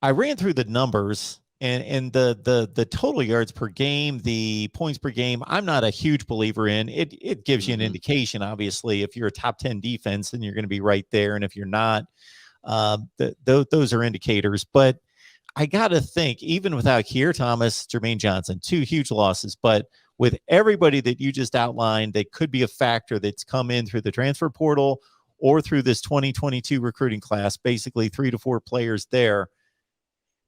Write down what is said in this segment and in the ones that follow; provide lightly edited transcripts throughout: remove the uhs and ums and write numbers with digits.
I ran through the numbers and the total yards per game, the points per game. I'm not a huge believer in it. It gives you an indication, obviously, if you're a top 10 defense, then you're going to be right there, and if you're not, those are indicators. But I got to think, even without Keir Thomas, Jermaine Johnson, two huge losses, but with everybody that you just outlined, that could be a factor that's come in through the transfer portal or through this 2022 recruiting class, basically 3 to 4 players there,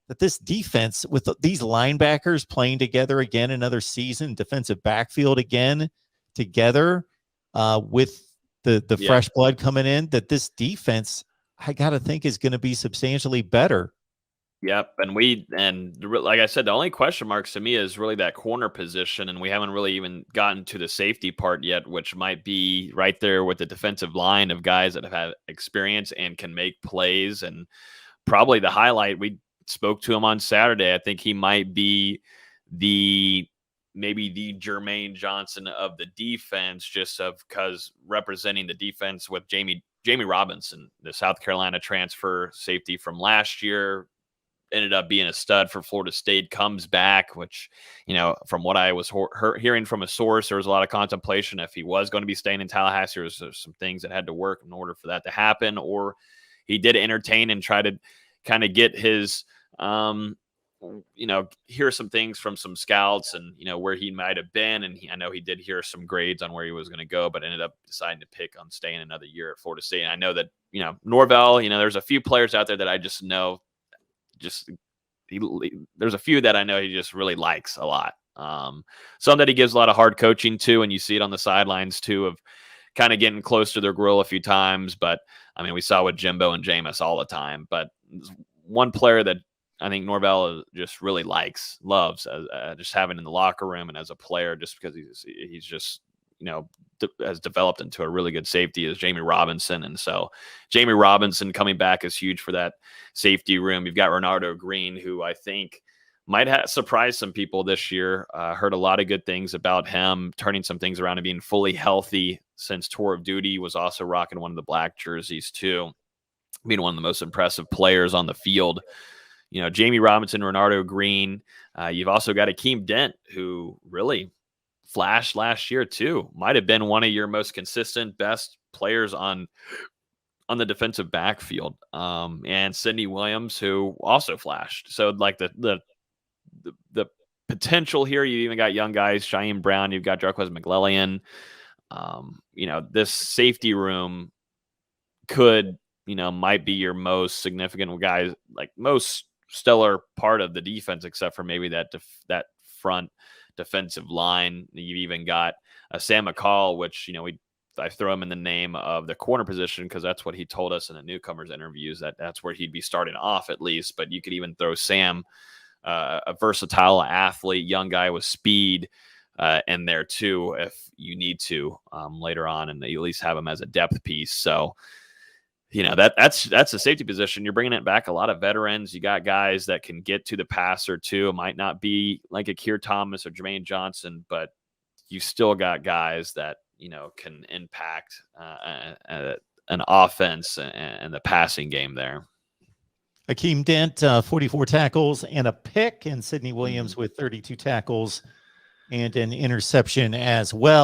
that this defense with these linebackers playing together again another season, defensive backfield again together, with the fresh blood coming in, that this defense, I got to think, is going to be substantially better. Yep. And like I said, the only question marks to me is really that corner position. And we haven't really even gotten to the safety part yet, which might be right there with the defensive line of guys that have had experience and can make plays. And probably the highlight, we spoke to him on Saturday. I think he might be maybe the Jermaine Johnson of the defense, just because representing the defense with Jamie Robinson, the South Carolina transfer safety from last year, ended up being a stud for Florida State, comes back, which, from what I was hearing from a source, there was a lot of contemplation if he was going to be staying in Tallahassee. There's some things that had to work in order for that to happen, or he did entertain and try to kind of get his, hear some things from some scouts and, where he might have been. And I know he did hear some grades on where he was going to go, but ended up deciding to pick on staying another year at Florida State. And I know that, Norvell, there's a few players out there that I just know, there's a few that I know he just really likes a lot. Some that he gives a lot of hard coaching to, and you see it on the sidelines too, of kind of getting close to their grill a few times. But I mean, we saw with Jimbo and Jameis all the time. But one player that I think Norvell just really loves, just having in the locker room and as a player, just because he's just, has developed into a really good safety, is Jamie Robinson. And so Jamie Robinson coming back is huge for that safety room. You've got Renardo Green, who I think might have surprised some people this year. Heard a lot of good things about him, turning some things around and being fully healthy since tour of duty. Was also rocking one of the black jerseys too, being one of the most impressive players on the field. Jamie Robinson, Renardo Green. You've also got Akeem Dent, who really flashed last year too. Might have been one of your most consistent, best players on the defensive backfield. And Sidney Williams, who also flashed. So like the potential here, you even got young guys, Cheyenne Brown, you've got Jarquez McClellan. This safety room might be your most significant guys, like most stellar part of the defense, except for maybe that front defensive line. You've even got Sam McCall, which, I throw him in the name of the corner position because that's what he told us in the newcomers interviews, that's where he'd be starting off at least. But you could even throw Sam, a versatile athlete, young guy with speed, in there too, if you need to, later on, and you at least have him as a depth piece. So, that's a safety position. You're bringing it back a lot of veterans. You got guys that can get to the passer too. It might not be like a Keir Thomas or Jermaine Johnson, but you still got guys that, can impact an offense and the passing game there. Akeem Dent, 44 tackles and a pick, and Sidney Williams with 32 tackles and an interception as well.